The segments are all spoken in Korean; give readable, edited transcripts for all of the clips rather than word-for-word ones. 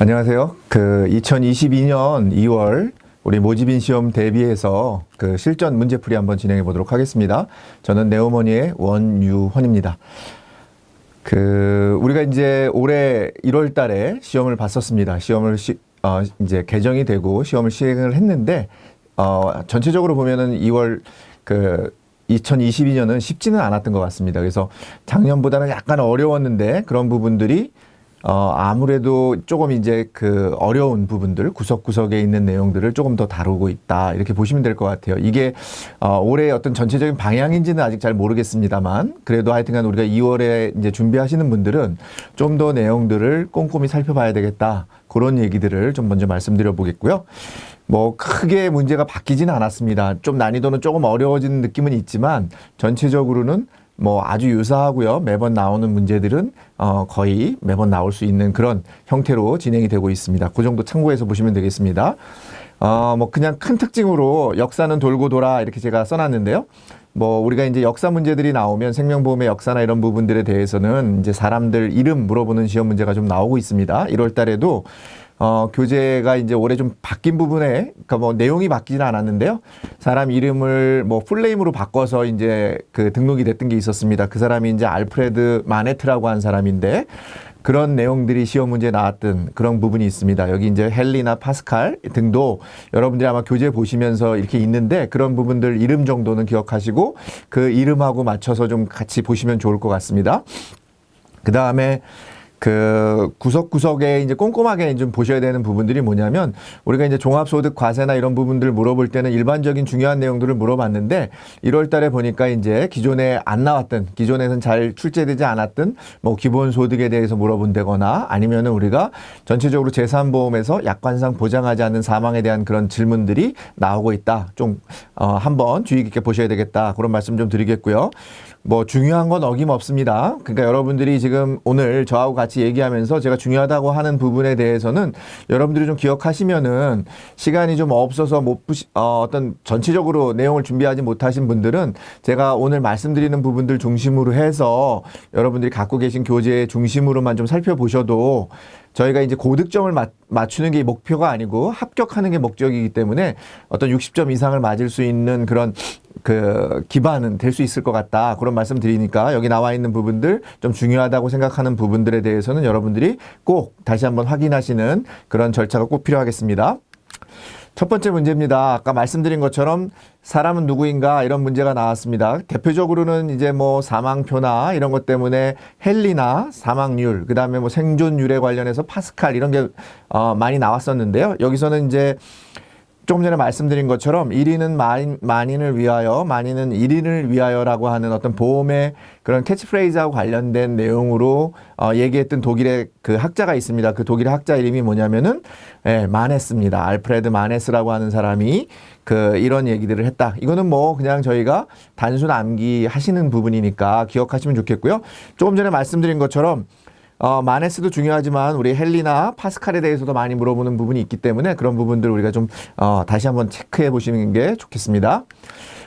안녕하세요. 2022년 2월 우리 모집인 시험 대비해서 실전 문제풀이 한번 진행해 보도록 하겠습니다. 저는 네오머니의 원유헌입니다. 우리가 이제 올해 1월 달에 시험을 봤었습니다. 시험을 이제 개정이 되고 시험을 시행을 했는데, 전체적으로 보면은 2월 2022년은 쉽지는 않았던 것 같습니다. 그래서 작년보다는 약간 어려웠는데 그런 부분들이 아무래도 조금 이제 어려운 부분들, 구석구석에 있는 내용들을 조금 더 다루고 있다. 이렇게 보시면 될 것 같아요. 이게, 올해 어떤 전체적인 방향인지는 아직 잘 모르겠습니다만, 그래도 하여튼간 우리가 2월에 이제 준비하시는 분들은 좀 더 내용들을 꼼꼼히 살펴봐야 되겠다. 그런 얘기들을 좀 먼저 말씀드려 보겠고요. 뭐, 크게 문제가 바뀌지는 않았습니다. 좀 난이도는 조금 어려워지는 느낌은 있지만, 전체적으로는 뭐 아주 유사하고요. 매번 나오는 문제들은 거의 매번 나올 수 있는 그런 형태로 진행이 되고 있습니다. 그 정도 참고해서 보시면 되겠습니다. 뭐 그냥 큰 특징으로 역사는 돌고 돌아 이렇게 제가 써놨는데요. 뭐 우리가 이제 역사 문제들이 나오면 생명보험의 역사나 이런 부분들에 대해서는 이제 사람들 이름 물어보는 시험 문제가 좀 나오고 있습니다. 1월 달에도 교재가 이제 올해 좀 바뀐 부분에, 그러니까 뭐 내용이 바뀌지는 않았는데요. 사람 이름을 뭐 풀네임으로 바꿔서 이제 등록이 됐던 게 있었습니다. 그 사람이 이제 알프레드 마네트라고 한 사람인데, 그런 내용들이 시험 문제에 나왔던 그런 부분이 있습니다. 여기 이제 헨리나 파스칼 등도 여러분들이 아마 교재 보시면서 이렇게 있는데, 그런 부분들 이름 정도는 기억하시고 그 이름하고 맞춰서 좀 같이 보시면 좋을 것 같습니다. 그 다음에 구석구석에 이제 꼼꼼하게 좀 보셔야 되는 부분들이 뭐냐면, 우리가 이제 종합소득 과세나 이런 부분들 물어볼 때는 일반적인 중요한 내용들을 물어봤는데, 1월 달에 보니까 이제 기존에 안 나왔던, 기존에는 잘 출제되지 않았던 뭐 기본소득에 대해서 물어본다거나, 아니면은 우리가 전체적으로 재산보험에서 약관상 보장하지 않는 사망에 대한 그런 질문들이 나오고 있다. 좀, 한번 주의 깊게 보셔야 되겠다. 그런 말씀 좀 드리겠고요. 뭐 중요한 건 어김없습니다. 그러니까 여러분들이 지금 오늘 저하고 같이 얘기하면서 제가 중요하다고 하는 부분에 대해서는 여러분들이 좀 기억하시면은, 시간이 좀 없어서 어떤 전체적으로 내용을 준비하지 못하신 분들은 제가 오늘 말씀드리는 부분들 중심으로 해서 여러분들이 갖고 계신 교재 중심으로만 좀 살펴보셔도, 저희가 이제 고득점을 맞추는 게 목표가 아니고 합격하는 게 목적이기 때문에 어떤 60점 이상을 맞을 수 있는 그런 기반은 될 수 있을 것 같다. 그런 말씀 드리니까 여기 나와 있는 부분들, 좀 중요하다고 생각하는 부분들에 대해서는 여러분들이 꼭 다시 한번 확인하시는 그런 절차가 꼭 필요하겠습니다. 첫 번째 문제입니다. 아까 말씀드린 것처럼 사람은 누구인가 이런 문제가 나왔습니다. 대표적으로는 이제 뭐 사망표나 이런 것 때문에 헨리나 사망률, 그 다음에 뭐 생존율에 관련해서 파스칼 이런 게 많이 나왔었는데요. 여기서는 이제 조금 전에 말씀드린 것처럼 1인은 만인을 위하여, 만인은 1인을 위하여라고 하는 어떤 보험의 그런 캐치프레이즈하고 관련된 내용으로 얘기했던 독일의 학자가 있습니다. 그 독일의 학자 이름이 뭐냐면은 마네스입니다. 알프레드 마네스라고 하는 사람이 이런 얘기들을 했다. 이거는 뭐 그냥 저희가 단순 암기하시는 부분이니까 기억하시면 좋겠고요. 조금 전에 말씀드린 것처럼 마네스도 중요하지만 우리 헨리나 파스칼에 대해서도 많이 물어보는 부분이 있기 때문에 그런 부분들 우리가 좀 다시 한번 체크해 보시는 게 좋겠습니다.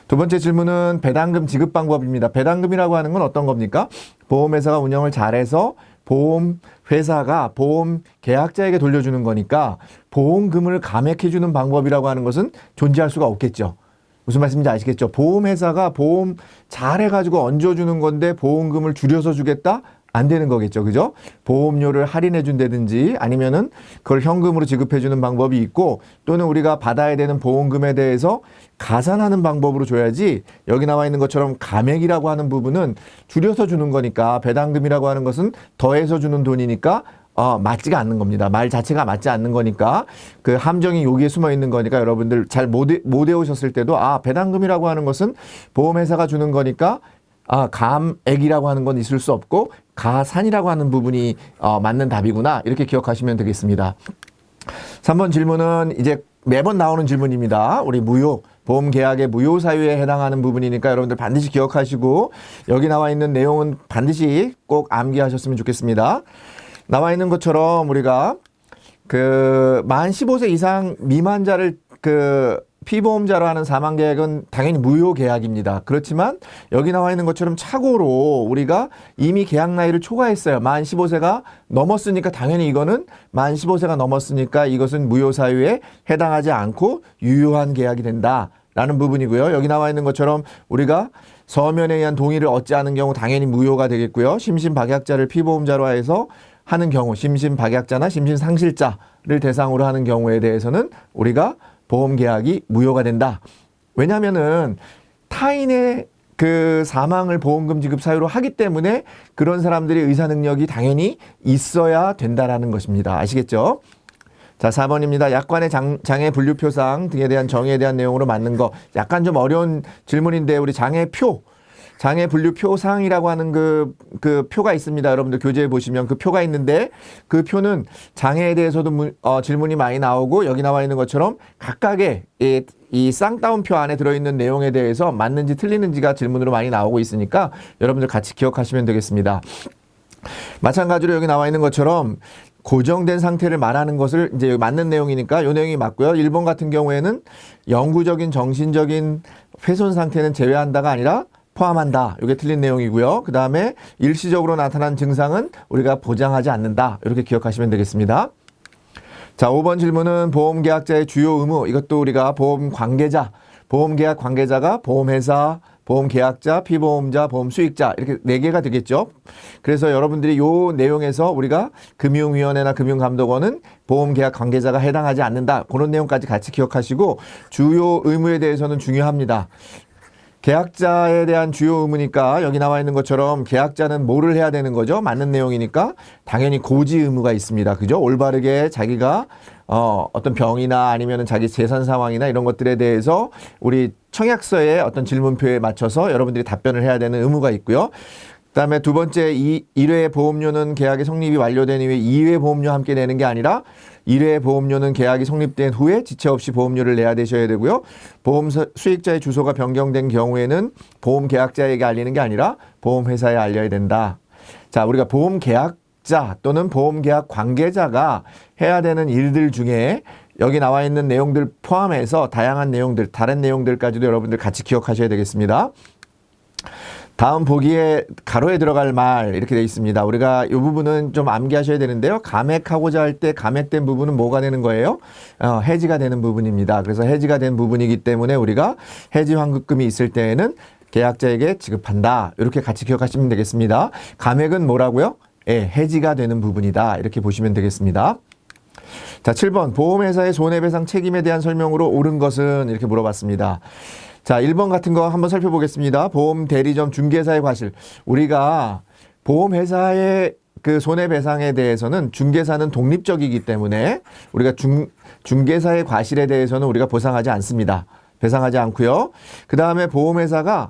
두 번째 질문은 배당금 지급 방법입니다. 배당금이라고 하는 건 어떤 겁니까? 보험회사가 운영을 잘해서 보험회사가 보험 계약자에게 돌려주는 거니까, 보험금을 감액해주는 방법이라고 하는 것은 존재할 수가 없겠죠. 무슨 말씀인지 아시겠죠? 보험회사가 보험 잘해가지고 얹어주는 건데 보험금을 줄여서 주겠다? 안 되는 거겠죠. 그죠? 보험료를 할인해 준다든지 아니면은 그걸 현금으로 지급해 주는 방법이 있고, 또는 우리가 받아야 되는 보험금에 대해서 가산하는 방법으로 줘야지, 여기 나와 있는 것처럼 감액이라고 하는 부분은 줄여서 주는 거니까, 배당금이라고 하는 것은 더해서 주는 돈이니까 맞지가 않는 겁니다. 말 자체가 맞지 않는 거니까, 함정이 여기에 숨어 있는 거니까 여러분들 잘 못 외우셨을 때도 배당금이라고 하는 것은 보험회사가 주는 거니까 감액이라고 하는 건 있을 수 없고 가산이라고 하는 부분이 맞는 답이구나, 이렇게 기억하시면 되겠습니다. 3번 질문은 이제 매번 나오는 질문입니다. 우리 보험 계약의 무효 사유에 해당하는 부분이니까 여러분들 반드시 기억하시고, 여기 나와 있는 내용은 반드시 꼭 암기하셨으면 좋겠습니다. 나와 있는 것처럼 우리가 만 15세 이상 미만자를 피보험자로 하는 사망계약은 당연히 무효계약입니다. 그렇지만 여기 나와 있는 것처럼 착오로 우리가 이미 계약 나이를 초과했어요. 만 15세가 넘었으니까 당연히 이거는 만 15세가 넘었으니까 이것은 무효사유에 해당하지 않고 유효한 계약이 된다라는 부분이고요. 여기 나와 있는 것처럼 우리가 서면에 의한 동의를 얻지 않은 경우 당연히 무효가 되겠고요. 심신박약자를 피보험자로 해서 하는 경우, 심신박약자나 심신상실자를 대상으로 하는 경우에 대해서는 우리가 보험계약이 무효가 된다. 왜냐하면은 타인의 그 사망을 보험금 지급 사유로 하기 때문에 그런 사람들이 의사 능력이 당연히 있어야 된다라는 것입니다. 아시겠죠? 자, 4번입니다. 약관의 장애 분류표상 등에 대한 정의에 대한 내용으로 맞는 거. 약간 좀 어려운 질문인데 우리 장애 분류표상이라고 하는 그 표가 있습니다. 여러분들 교재에 보시면 그 표가 있는데 그 표는 장애에 대해서도 질문이 많이 나오고 여기 나와 있는 것처럼 각각의 이 쌍따옴표 안에 들어있는 내용에 대해서 맞는지 틀리는지가 질문으로 많이 나오고 있으니까 여러분들 같이 기억하시면 되겠습니다. 마찬가지로 여기 나와 있는 것처럼 고정된 상태를 말하는 것을 이제 맞는 내용이니까 이 내용이 맞고요. 1번 같은 경우에는 영구적인 정신적인 훼손 상태는 제외한다가 아니라 포함한다. 이게 틀린 내용이고요. 그 다음에 일시적으로 나타난 증상은 우리가 보장하지 않는다. 이렇게 기억하시면 되겠습니다. 자, 5번 질문은 보험계약자의 주요 의무. 이것도 우리가 보험계약 관계자가 보험회사, 보험계약자, 피보험자, 보험수익자 이렇게 4개가 되겠죠. 그래서 여러분들이 요 내용에서 우리가 금융위원회나 금융감독원은 보험계약 관계자가 해당하지 않는다. 그런 내용까지 같이 기억하시고 주요 의무에 대해서는 중요합니다. 계약자에 대한 주요 의무니까 여기 나와 있는 것처럼 계약자는 뭐를 해야 되는 거죠? 맞는 내용이니까 당연히 고지 의무가 있습니다. 그죠? 올바르게 자기가 어떤 병이나 아니면 자기 재산 상황이나 이런 것들에 대해서 우리 청약서의 어떤 질문표에 맞춰서 여러분들이 답변을 해야 되는 의무가 있고요. 그다음에 두 번째 1회 보험료는 계약의 성립이 완료된 이후에 2회 보험료 함께 내는 게 아니라 1회 보험료는 계약이 성립된 후에 지체 없이 보험료를 내야 되셔야 되고요. 보험 수익자의 주소가 변경된 경우에는 보험 계약자에게 알리는 게 아니라 보험회사에 알려야 된다. 자, 우리가 보험 계약자 또는 보험 계약 관계자가 해야 되는 일들 중에 여기 나와 있는 내용들 포함해서 다양한 내용들, 다른 내용들까지도 여러분들 같이 기억하셔야 되겠습니다. 다음 보기에 가로에 들어갈 말 이렇게 되어 있습니다. 우리가 이 부분은 좀 암기하셔야 되는데요. 감액하고자 할 때 감액된 부분은 뭐가 되는 거예요? 해지가 되는 부분입니다. 그래서 해지가 된 부분이기 때문에 우리가 해지 환급금이 있을 때에는 계약자에게 지급한다. 이렇게 같이 기억하시면 되겠습니다. 감액은 뭐라고요? 해지가 되는 부분이다. 이렇게 보시면 되겠습니다. 자, 7번 보험회사의 손해배상 책임에 대한 설명으로 옳은 것은 이렇게 물어봤습니다. 자, 1번 같은 거 한번 살펴보겠습니다. 보험 대리점 중개사의 과실. 우리가 보험회사의 그 손해배상에 대해서는 중개사는 독립적이기 때문에 우리가 중개사의 과실에 대해서는 우리가 보상하지 않습니다. 배상하지 않고요. 그 다음에 보험회사가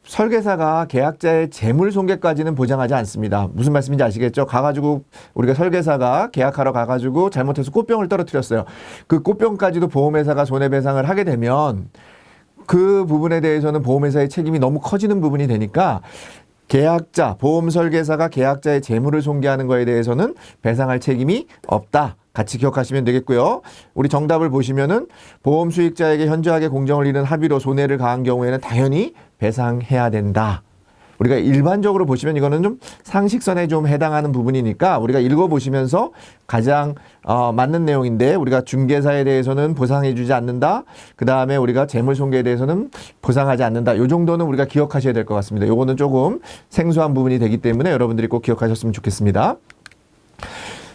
설계사가 계약자의 재물 손괴까지는 보장하지 않습니다. 무슨 말씀인지 아시겠죠? 가가지고 우리가 설계사가 계약하러 가가지고 잘못해서 꽃병을 떨어뜨렸어요. 그 꽃병까지도 보험회사가 손해배상을 하게 되면 그 부분에 대해서는 보험회사의 책임이 너무 커지는 부분이 되니까 계약자, 보험 설계사가 계약자의 재물을 손괴하는 거에 대해서는 배상할 책임이 없다. 같이 기억하시면 되겠고요. 우리 정답을 보시면은 보험 수익자에게 현저하게 공정을 잃은 합의로 손해를 가한 경우에는 당연히 배상해야 된다. 우리가 일반적으로 보시면 이거는 좀 상식선에 좀 해당하는 부분이니까 우리가 읽어보시면서 가장 맞는 내용인데 우리가 중개사에 대해서는 보상해주지 않는다. 그 다음에 우리가 재물손괴에 대해서는 보상하지 않는다. 이 정도는 우리가 기억하셔야 될 것 같습니다. 요거는 조금 생소한 부분이 되기 때문에 여러분들이 꼭 기억하셨으면 좋겠습니다.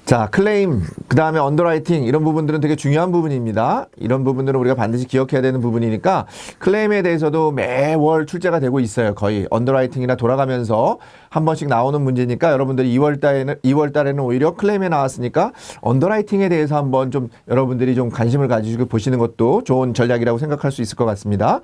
자, 클레임, 그 다음에 언더라이팅 이런 부분들은 되게 중요한 부분입니다. 이런 부분들은 우리가 반드시 기억해야 되는 부분이니까 클레임에 대해서도 매월 출제가 되고 있어요. 거의 언더라이팅이나 돌아가면서 한 번씩 나오는 문제니까 여러분들이 2월 달에는 오히려 클레임에 나왔으니까 언더라이팅에 대해서 한번 좀 여러분들이 좀 관심을 가지시고 보시는 것도 좋은 전략이라고 생각할 수 있을 것 같습니다.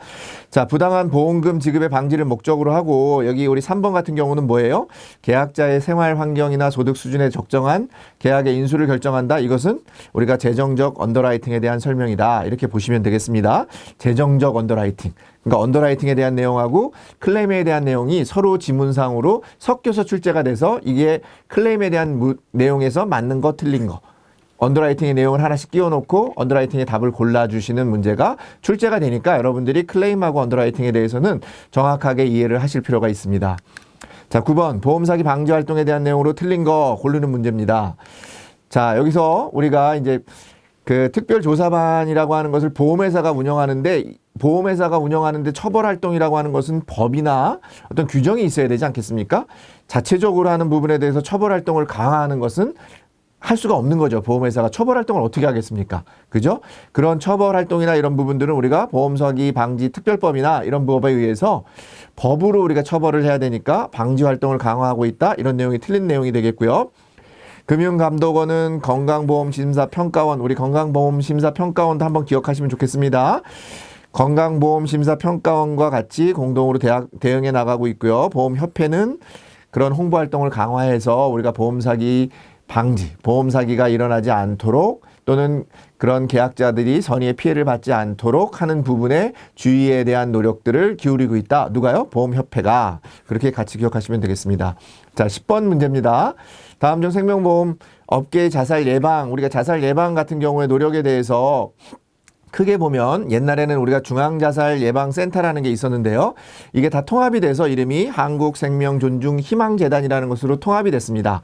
자, 부당한 보험금 지급의 방지를 목적으로 하고 여기 우리 3번 같은 경우는 뭐예요? 계약자의 생활 환경이나 소득 수준에 적정한 계약의 인수를 결정한다. 이것은 우리가 재정적 언더라이팅에 대한 설명이다. 이렇게 보시면 되겠습니다. 재정적 언더라이팅. 그러니까 언더라이팅에 대한 내용하고 클레임에 대한 내용이 서로 지문상으로 섞여서 출제가 돼서 이게 클레임에 대한 내용에서 맞는 거 틀린 거. 언더라이팅의 내용을 하나씩 끼워놓고 언더라이팅의 답을 골라주시는 문제가 출제가 되니까 여러분들이 클레임하고 언더라이팅에 대해서는 정확하게 이해를 하실 필요가 있습니다. 자, 9번 보험 사기 방지 활동에 대한 내용으로 틀린 거 고르는 문제입니다. 자, 여기서 우리가 이제 그 특별조사반이라고 하는 것을 보험회사가 운영하는데 처벌 활동이라고 하는 것은 법이나 어떤 규정이 있어야 되지 않겠습니까? 자체적으로 하는 부분에 대해서 처벌 활동을 강화하는 것은 할 수가 없는 거죠. 보험회사가 처벌 활동을 어떻게 하겠습니까? 그죠? 그런 처벌 활동이나 이런 부분들은 우리가 보험사기 방지 특별법이나 이런 법에 의해서 법으로 우리가 처벌을 해야 되니까 방지 활동을 강화하고 있다. 이런 내용이 틀린 내용이 되겠고요. 금융감독원은 건강보험심사평가원, 우리 건강보험심사평가원도 한번 기억하시면 좋겠습니다. 건강보험심사평가원과 같이 공동으로 대응해 나가고 있고요. 보험협회는 그런 홍보활동을 강화해서 우리가 보험사기 방지, 보험사기가 일어나지 않도록 또는 그런 계약자들이 선의의 피해를 받지 않도록 하는 부분에 주의에 대한 노력들을 기울이고 있다. 누가요? 보험협회가. 그렇게 같이 기억하시면 되겠습니다. 자, 10번 문제입니다. 다음 중 생명보험 업계의 자살 예방, 우리가 자살 예방 같은 경우에 노력에 대해서 크게 보면 옛날에는 우리가 중앙자살예방센터라는 게 있었는데요. 이게 다 통합이 돼서 이름이 한국생명존중희망재단이라는 것으로 통합이 됐습니다.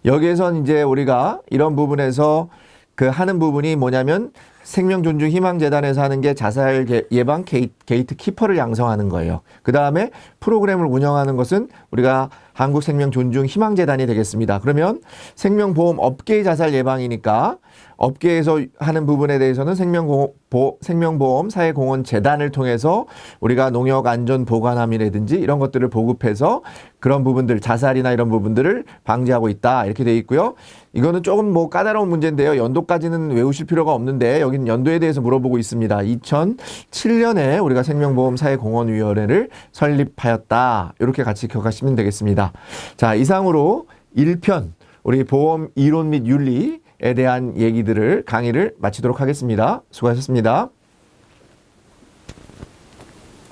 여기에선 이제 우리가 이런 부분에서 그 하는 부분이 뭐냐면 생명존중희망재단에서 하는 게 자살 예방 게이트 키퍼를 양성하는 거예요. 그 다음에 프로그램을 운영하는 것은 우리가 한국생명존중희망재단이 되겠습니다. 그러면 생명보험 업계의 자살 예방이니까 업계에서 하는 부분에 대해서는 생명보험 사회공헌재단을 통해서 우리가 농역안전보관함이라든지 이런 것들을 보급해서 그런 부분들, 자살이나 이런 부분들을 방지하고 있다. 이렇게 되어 있고요. 이거는 조금 뭐 까다로운 문제인데요. 연도까지는 외우실 필요가 없는데 여기는 연도에 대해서 물어보고 있습니다. 2007년에 우리가 생명보험 사회공헌위원회를 설립하였다. 이렇게 같이 기억하시면 되겠습니다. 자, 이상으로 1편 우리 보험 이론 및 윤리에 대한 강의를 마치도록 하겠습니다. 수고하셨습니다.